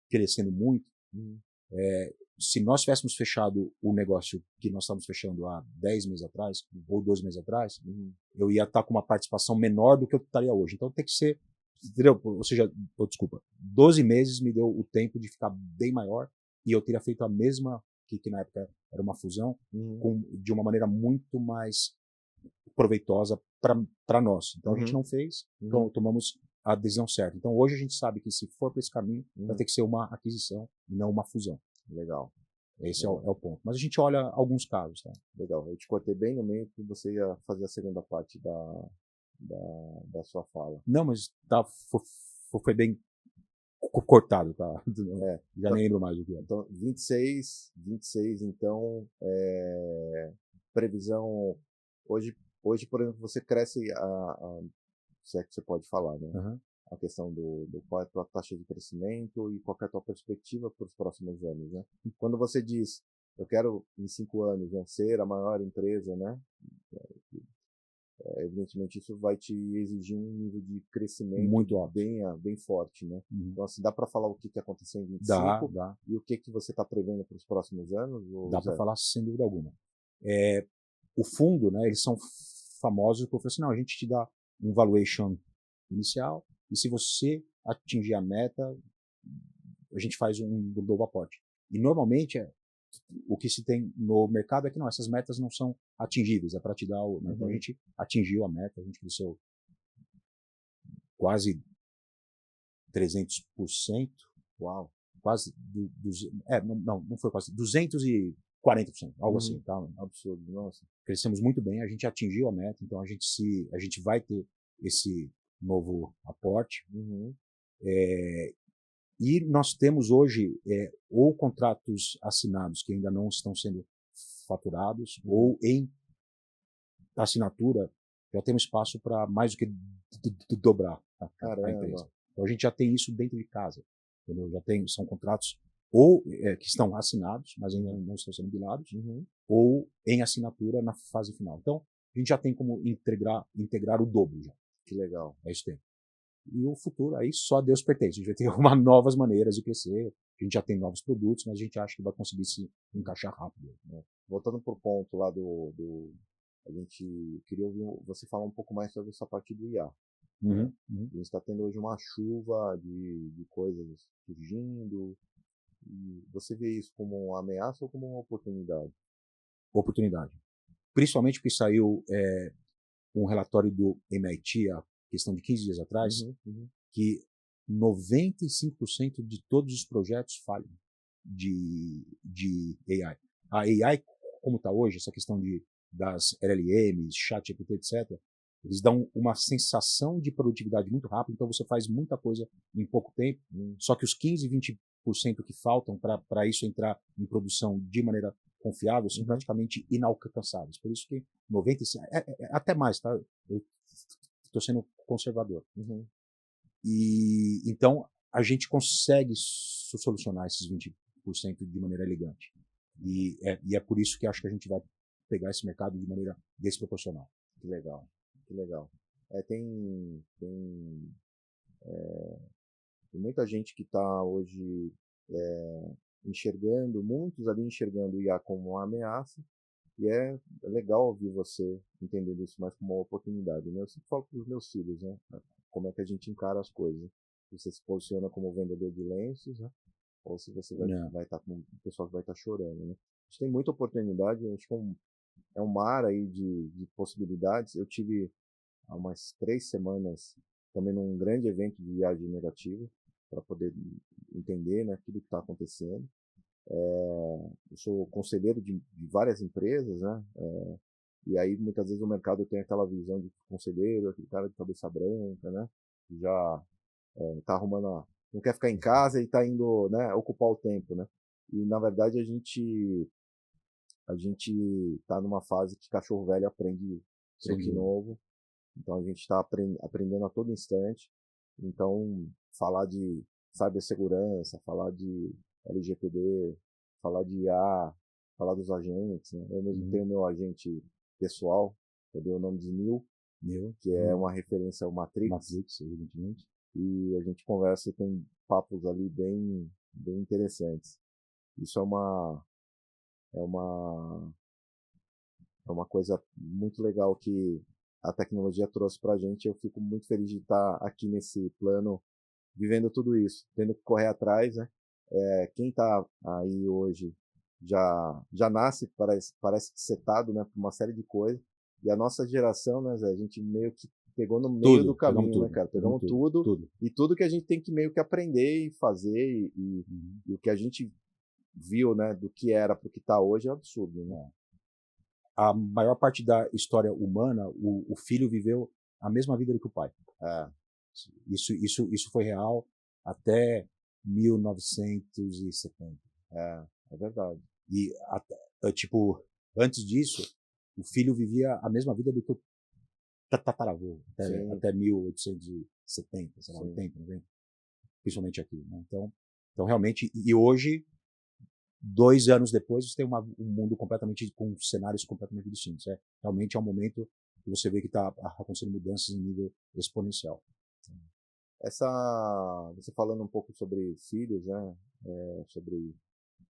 crescendo muito, se nós tivéssemos fechado o negócio que nós estamos fechando há 10 meses atrás, ou 12 meses atrás, eu ia estar com uma participação menor do que eu estaria hoje. Então tem que ser, entendeu? Ou seja, 12 meses me deu o tempo de ficar bem maior e eu teria feito a mesma, que na época era uma fusão, de uma maneira muito mais proveitosa para nós. Então a gente não fez, então tomamos a decisão certa. Então hoje a gente sabe que se for para esse caminho, vai ter que ser uma aquisição e não uma fusão. Legal. Esse é o ponto. Mas a gente olha alguns casos. Tá? Legal. Eu te cortei bem no meio que você ia fazer a segunda parte da sua fala. Não, mas foi bem cortado, tá? Já nem lembro mais o que é. Então, 26, então, previsão, hoje, por exemplo, você cresce, se é que você pode falar, né? A questão do qual é a tua taxa de crescimento e qual é a tua perspectiva para os próximos anos, né? Quando você diz, eu quero em 5 anos, né, ser a maior empresa, né? Evidentemente isso vai te exigir um nível de crescimento muito bem forte, né? Então, assim, dá para falar o que aconteceu em 25 dá. E o que você está prevendo para os próximos anos? Dá para falar sem dúvida alguma. O fundo, né, eles são famosos por falar assim, não, a gente te dá um valuation inicial e se você atingir a meta, a gente faz um novo aporte. E normalmente o que se tem no mercado é que não, essas metas não são atingíveis, é para te dar o... Então a gente atingiu a meta, a gente cresceu quase 300%. Uau! Quase, não foi quase, 240%, algo assim, tá? Absurdo, nossa. Crescemos muito bem, a gente atingiu a meta, então a gente vai ter esse novo aporte. E nós temos hoje ou contratos assinados que ainda não estão sendo faturados, ou em assinatura já temos espaço para mais do que dobrar a empresa. Então a gente já tem isso dentro de casa. Entendeu? São contratos ou que estão assinados, mas ainda não estão sendo bilados, ou em assinatura na fase final. Então a gente já tem como integrar o dobro já. Que legal. É isso que tem. E o futuro aí só Deus pertence. A gente vai ter algumas novas maneiras de crescer. A gente já tem novos produtos, mas a gente acha que vai conseguir se encaixar rápido. Né? Voltando para o ponto lá a gente queria ouvir você falar um pouco mais sobre essa parte do IA. A gente está tendo hoje uma chuva de coisas surgindo. E você vê isso como uma ameaça ou como uma oportunidade? Oportunidade. Principalmente porque saiu um relatório do MIT há questão de 15 dias atrás, que 95% de todos os projetos falham de AI. A AI, como está hoje, essa questão das LLMs, ChatGPT, etc., eles dão uma sensação de produtividade muito rápida, então você faz muita coisa em pouco tempo, só que os 15, 20% que faltam para isso entrar em produção de maneira confiável são praticamente inalcançáveis. Por isso que 95%, até mais, tá? Eu estou sendo conservador. E então a gente consegue solucionar esses de maneira elegante. E é por isso que acho que a gente vai pegar esse mercado de maneira desproporcional. Que legal, que legal. Tem muita gente que está hoje enxergando, muitos ali enxergando o IA como uma ameaça, e é legal ouvir você entendendo isso mais como uma oportunidade, né? Eu sempre falo para os meus filhos, né? Como é que a gente encara as coisas. Você se posiciona como vendedor de lenços, né? Ou se você vai estar com o pessoal que vai estar chorando, né? A gente tem muita oportunidade, acho que é um mar aí de possibilidades. Eu tive há umas 3 semanas também num grande evento de IA generativa para poder entender, né, tudo que está acontecendo. Eu sou conselheiro de várias empresas, né? E aí muitas vezes o mercado tem aquela visão de conselheiro, aquele cara de cabeça branca, né? Que já está arrumando, não quer ficar em casa e está indo, né, ocupar o tempo, né? E na verdade a gente está numa fase que cachorro velho aprende truque novo. Então a gente está aprendendo a todo instante. Então falar de cibersegurança, falar de LGPD, falar de IA, falar dos agentes, né? Eu mesmo tenho o meu agente pessoal, eu dei o nome de Neo, que é uma referência ao Matrix, evidentemente. E a gente conversa e tem papos ali bem interessantes. Isso é uma coisa muito legal que a tecnologia trouxe para a gente. Eu fico muito feliz de estar aqui nesse plano, vivendo tudo isso, tendo que correr atrás, né? Quem está aí hoje já nasce, parece setado, né, por uma série de coisas. E a nossa geração, né, Zé, a gente meio que pegou no meio do caminho, né, cara? Pegamos tudo. E tudo que a gente tem que meio que aprender e fazer, e o que a gente viu, né, do que era para o que está hoje é um absurdo, né? A maior parte da história humana, o filho viveu a mesma vida do que o pai. Isso foi real até 1970. É verdade. E tipo, antes disso, o filho vivia a mesma vida do que o tataravô, até 1870, sei lá, 80, 90, principalmente aqui, né? Então realmente, e hoje 2 anos depois, você tem um mundo completamente com cenários completamente distintos. Realmente é um momento que você vê que está acontecendo mudanças em nível exponencial. Você falando um pouco sobre filhos, né? Sobre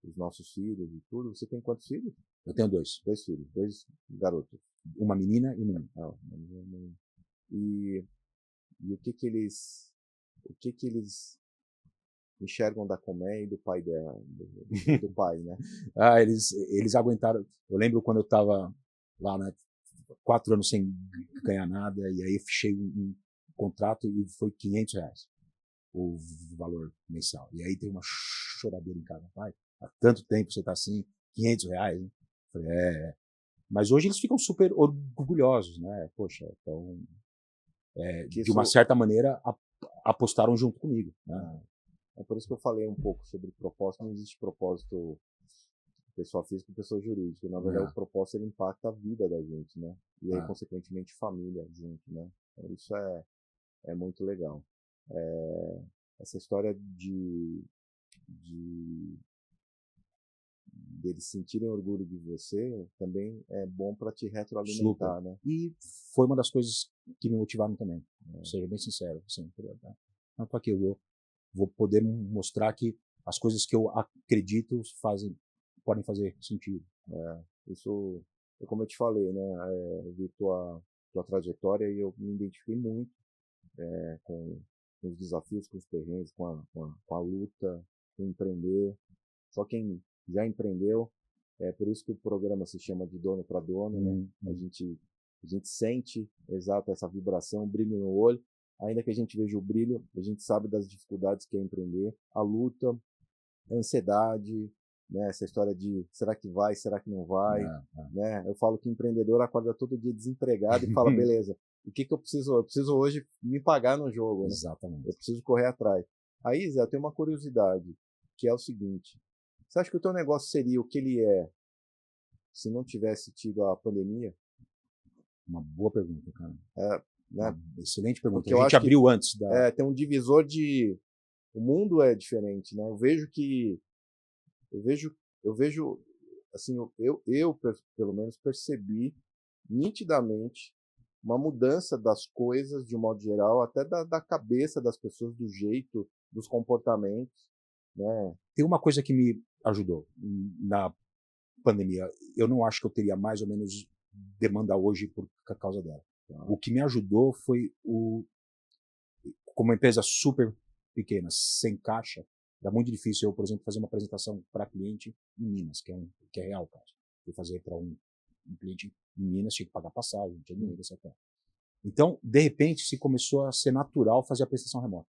os nossos filhos e tudo. Você tem quantos filhos? Eu tenho 2. 2 filhos, 2 garotos. Uma menina e um menino. E o que eles enxergam da Comé e do pai dela, do pai, né? Eles aguentaram. Eu lembro quando eu estava lá, né, 4 anos sem ganhar nada, e aí eu fechei um contrato e foi R$500 o valor mensal. E aí tem uma choradeira em casa. Pai, há tanto tempo você está assim, R$500, né? Falei, Mas hoje eles ficam super orgulhosos, né? Poxa, então, de uma certa maneira, apostaram junto comigo, né? É por isso que eu falei um pouco sobre propósito. Não existe propósito pessoa física e pessoa jurídica. Na verdade, o propósito ele impacta a vida da gente, né? E aí, consequentemente, família junto, né? Então, isso é muito legal. Essa história deles sentirem orgulho de você também é bom para te retroalimentar, né? E foi uma das coisas que me motivaram também. Seja bem sincero, assim, não tô aqui, eu vou poder mostrar que as coisas que eu acredito podem fazer sentido. Isso, como eu te falei, né? Eu vi tua trajetória e eu me identifiquei muito com os desafios, com os perrengues, com a luta, com empreender. Só quem já empreendeu, por isso que o programa se chama de dono para dono, né? A gente sente exato essa vibração, brilho no olho. Ainda que a gente veja o brilho, a gente sabe das dificuldades que é empreender, a luta, a ansiedade, né? Essa história de será que vai, será que não vai, né? Eu falo que o empreendedor acorda todo dia desempregado e fala, beleza, o que eu preciso? Eu preciso hoje me pagar no jogo, né? Exatamente. Eu preciso correr atrás. Aí, Zé, eu tenho uma curiosidade, que é o seguinte: você acha que o teu negócio seria o que ele é se não tivesse tido a pandemia? Uma boa pergunta, cara. Né? Excelente pergunta. Porque a gente abriu antes da... tem um divisor de... O mundo é diferente, né? Eu vejo que eu vejo, assim, pelo menos percebi nitidamente uma mudança das coisas de um modo geral, até da cabeça das pessoas, do jeito, dos comportamentos, né? Tem uma coisa que me ajudou na pandemia. Eu não acho que eu teria mais ou menos demanda hoje por causa dela. O que me ajudou foi como uma empresa super pequena, sem caixa, era muito difícil eu, por exemplo, fazer uma apresentação para cliente em Minas, que é real, cara. Eu fazer para um cliente em Minas, tinha que pagar passagem, tinha dinheiro, etc. Então, de repente, se começou a ser natural fazer a apresentação remota.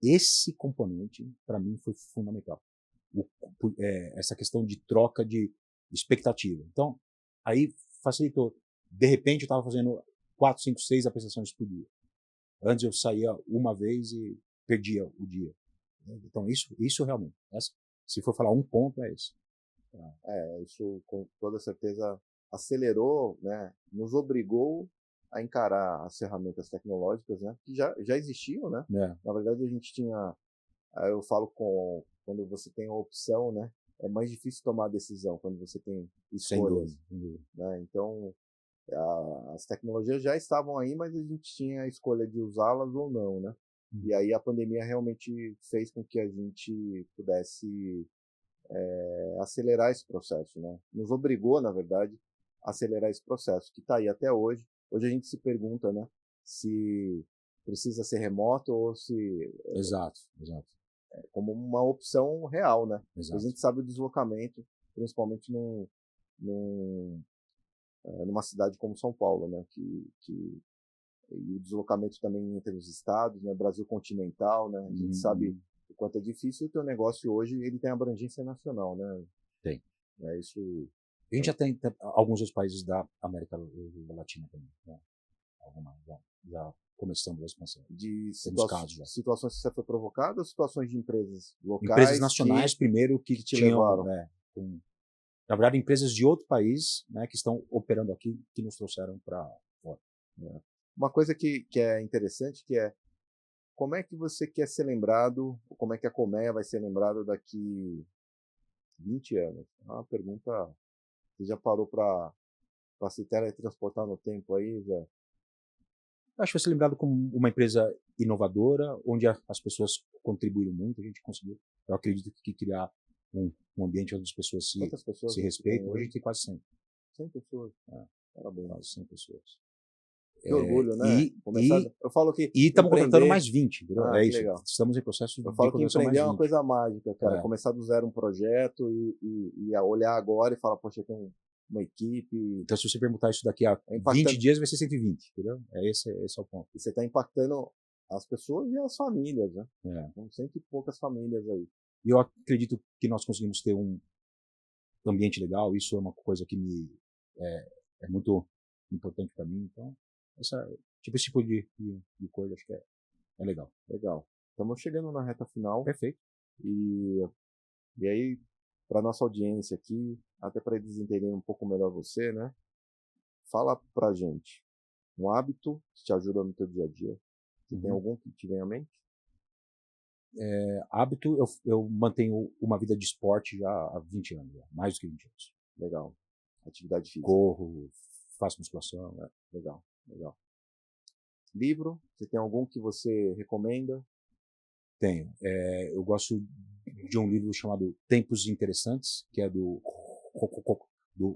Esse componente, para mim, foi fundamental. Essa questão de troca de expectativa. Então, aí facilitou. De repente, eu estava fazendo 4, 5, 6 apresentações por dia. Antes eu saía uma vez e perdia o dia. Então, isso realmente. Se for falar um ponto, é esse. Isso com toda certeza acelerou, né? Nos obrigou a encarar as ferramentas tecnológicas, né? Que já existiam, né? Na verdade, a gente tinha... Eu falo quando você tem a opção, né? É mais difícil tomar a decisão quando você tem escolhas. Sem dúvida. Né? Então, as tecnologias já estavam aí, mas a gente tinha a escolha de usá-las ou não, né? E aí a pandemia realmente fez com que a gente pudesse acelerar esse processo, né? Nos obrigou, na verdade, a acelerar esse processo, que está aí até hoje. Hoje a gente se pergunta, né? Se precisa ser remoto ou se... Exato. Como uma opção real, né? Exato. A gente sabe o deslocamento, principalmente numa cidade como São Paulo, né? E o deslocamento também entre os estados, né? Brasil continental, né? A gente sabe o quanto é difícil. O teu negócio hoje ele tem abrangência nacional, né? Tem. Isso. A gente já tem alguns outros países da América Latina também, né? Já começamos a expansão. De situações que você foi provocado ou situações de empresas locais? Empresas nacionais primeiro que te levaram. Na verdade, empresas de outro país, né, que estão operando aqui, que nos trouxeram para fora. Né? Uma coisa que é interessante, que é como é que você quer ser lembrado, ou como é que a Colmeia vai ser lembrada daqui 20 anos? É uma pergunta. Você já parou para se teletransportar no tempo aí, Zé? Acho que vai ser lembrado como uma empresa inovadora, onde as pessoas contribuíram muito, a gente conseguiu. Eu acredito que criar um ambiente onde as pessoas se respeitam. Hoje a gente tem quase 100. 100 pessoas. Parabéns. Quase 100 pessoas. Que orgulho, né? Eu falo que e estamos contratando mais 20, entendeu? É isso. Legal. Estamos em processo de contratação mais 20. Eu falo que empreender é uma coisa mágica, cara. É. Começar do zero um projeto e olhar agora e falar, poxa, tem uma equipe. Então, se você perguntar isso daqui a 20 dias, vai ser 120, entendeu? Esse é o ponto. E você está impactando as pessoas e as famílias, né? São 100 e poucas famílias aí. E eu acredito que nós conseguimos ter um ambiente legal. Isso é uma coisa que é muito importante para mim. Então, esse tipo de coisa acho que é legal. Legal. Estamos chegando na reta final. Perfeito. E aí, para nossa audiência aqui, até para eles entenderem um pouco melhor você, né? Fala pra gente um hábito que te ajuda no teu dia a dia. Você tem algum que te vem à mente? Hábito, eu mantenho uma vida de esporte já há 20 anos, mais do que 20 anos. Legal. Atividade física. Corro, faço musculação. Legal. Livro, você tem algum que você recomenda? Tenho. Eu gosto de um livro chamado Tempos Interessantes, que é do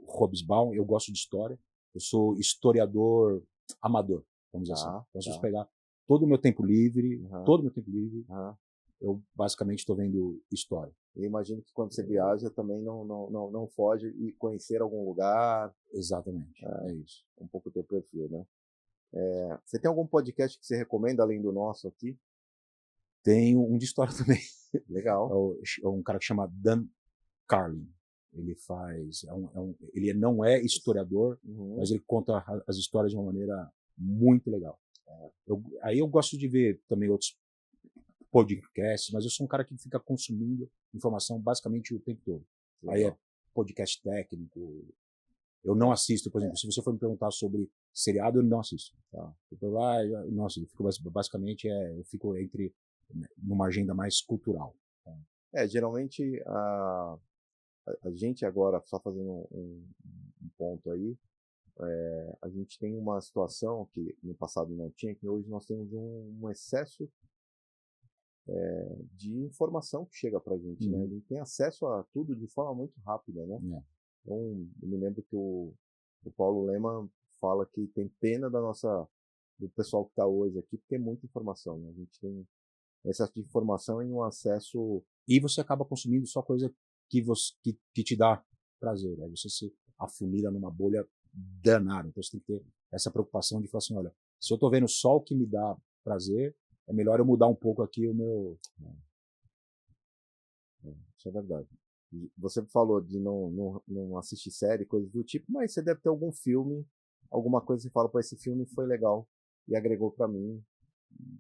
Hobsbawm. Eu gosto de história. Eu sou historiador amador, vamos dizer assim. Então, se eu pegar todo o meu tempo livre, eu basicamente estou vendo história. Eu imagino que quando você viaja também não foge e conhecer algum lugar. Exatamente, é isso. Um pouco o teu perfil, né? Você tem algum podcast que você recomenda além do nosso aqui? Tem um de história também. Legal. É um cara que chama Dan Carlin. Ele faz... ele não é historiador, mas ele conta as histórias de uma maneira muito legal. Aí eu gosto de ver também outros podcasts, mas eu sou um cara que fica consumindo informação basicamente o tempo todo. Legal. Aí é podcast técnico. Eu não assisto, por exemplo, se você for me perguntar sobre seriado, eu não assisto. Tá? Eu fico basicamente, eu fico numa agenda mais cultural. Tá? Geralmente a gente agora, só fazendo um ponto aí, a gente tem uma situação que no passado não tinha, que hoje nós temos um excesso de informação que chega pra gente, né? A gente tem acesso a tudo de forma muito rápida, né? Então, eu me lembro que o Paulo Lema fala que tem pena do pessoal que está hoje aqui, porque tem muita informação, né? A gente tem excesso de informação e um acesso... E você acaba consumindo só coisa que te dá prazer. Aí você se afunila numa bolha danada. Então você tem que ter essa preocupação de falar assim, olha, se eu estou vendo só o que me dá prazer, é melhor eu mudar um pouco aqui o meu... Isso é verdade. Você falou de não assistir série, coisas do tipo, mas você deve ter algum filme, alguma coisa que você fala, pô, esse filme foi legal e agregou para mim.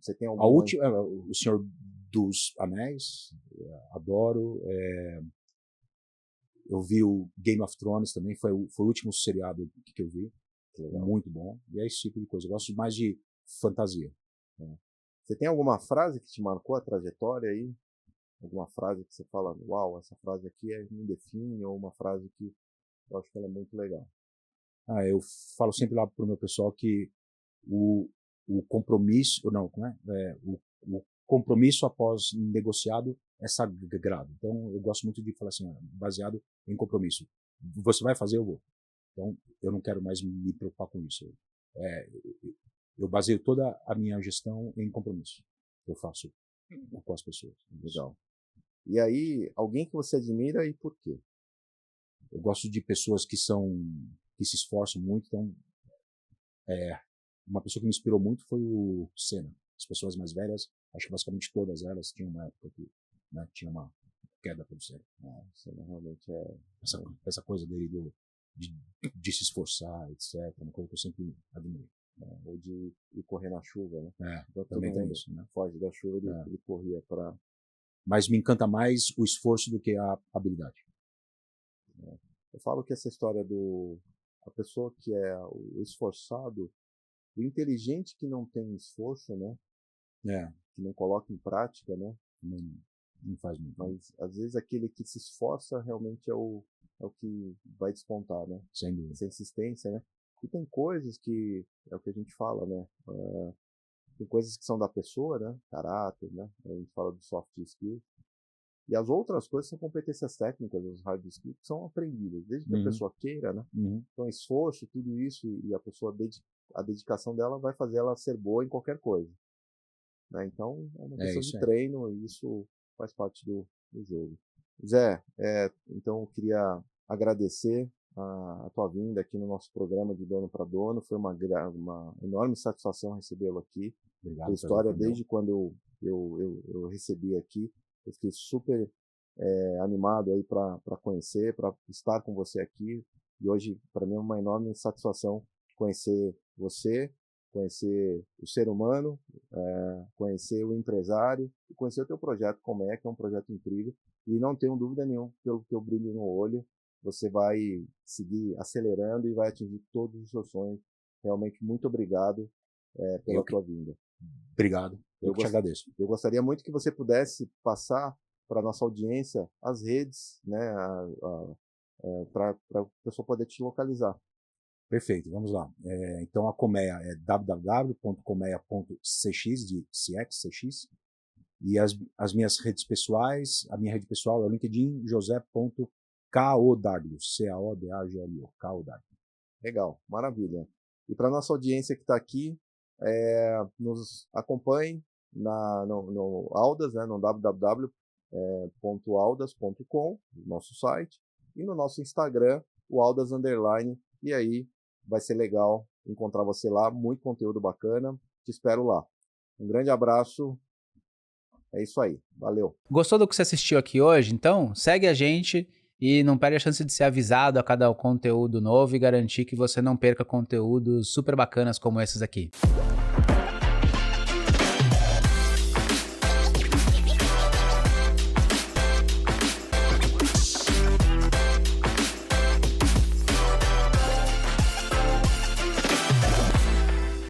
Você tem alguma... O Senhor dos Anéis, adoro. Eu vi o Game of Thrones também, foi o último seriado que eu vi. Muito bom. E é esse tipo de coisa. Eu gosto mais de fantasia. Você tem alguma frase que te marcou a trajetória aí? Alguma frase que você fala, uau, essa frase aqui me define, ou uma frase que eu acho que ela é muito legal? Eu falo sempre lá pro meu pessoal que o compromisso, não, o compromisso após negociado é sagrado. Então, eu gosto muito de falar assim, baseado em compromisso. Você vai fazer, eu vou. Então, eu não quero mais me preocupar com isso. Eu baseio toda a minha gestão em compromisso. Eu faço com as pessoas. Legal. E aí, alguém que você admira e por quê? Eu gosto de pessoas que se esforçam muito. Então, uma pessoa que me inspirou muito foi o Senna. As pessoas mais velhas, acho que basicamente todas elas tinham uma época que tinha uma queda pelo Senna. Senna realmente essa coisa dele de se esforçar, etc. Uma coisa que eu sempre admirei. Ou de ir correr na chuva, né? Então, também tem isso, né? Foge da chuva, ele corria para... Mas me encanta mais o esforço do que a habilidade. Eu falo que essa história a pessoa que é o esforçado, o inteligente que não tem esforço, né? Que não coloca em prática, né? Não faz muito. Mas às vezes aquele que se esforça realmente é o que vai despontar, né? Sem dúvida. Essa insistência, né? E tem coisas que é o que a gente fala, né? Tem coisas que são da pessoa, né? Caráter, né? A gente fala do soft skills. E as outras coisas são competências técnicas, os hard skills, que são aprendidas, desde que a pessoa queira, né? Então, esforço, tudo isso, e a pessoa, a dedicação dela vai fazer ela ser boa em qualquer coisa. Né? Então, é uma questão de treino, e isso faz parte do jogo. Zé, então eu queria agradecer a tua vinda aqui no nosso programa de Dono para Dono. Foi uma enorme satisfação recebê-lo aqui. Obrigado. A história, desde quando eu recebi aqui, eu fiquei super animado aí para conhecer, para estar com você aqui. E hoje, para mim, é uma enorme satisfação conhecer você, conhecer o ser humano, conhecer o empresário e conhecer o teu projeto, como que é um projeto incrível. E não tenho dúvida nenhuma, pelo teu brilho no olho, você vai seguir acelerando e vai atingir todos os seus sonhos. Realmente, muito obrigado pela tua vinda. Obrigado. Eu te agradeço. Eu gostaria muito que você pudesse passar para a nossa audiência as redes, né, para a pessoa poder te localizar. Perfeito, vamos lá. Então a Colmeia é www.colmeia.cx, de CX, e as minhas redes pessoais, a minha rede pessoal é o LinkedIn, josé.caodaglo, CAODAGLO, Caodaglo. Legal, maravilha. E para a nossa audiência que está aqui, nos acompanhe no Audas, né, no www.audas.com, nosso site, e no nosso Instagram, o Audas _, e aí vai ser legal encontrar você lá, muito conteúdo bacana, te espero lá. Um grande abraço, é isso aí, valeu. Gostou do que você assistiu aqui hoje? Então, segue a gente e não perde a chance de ser avisado a cada conteúdo novo e garantir que você não perca conteúdos super bacanas como esses aqui.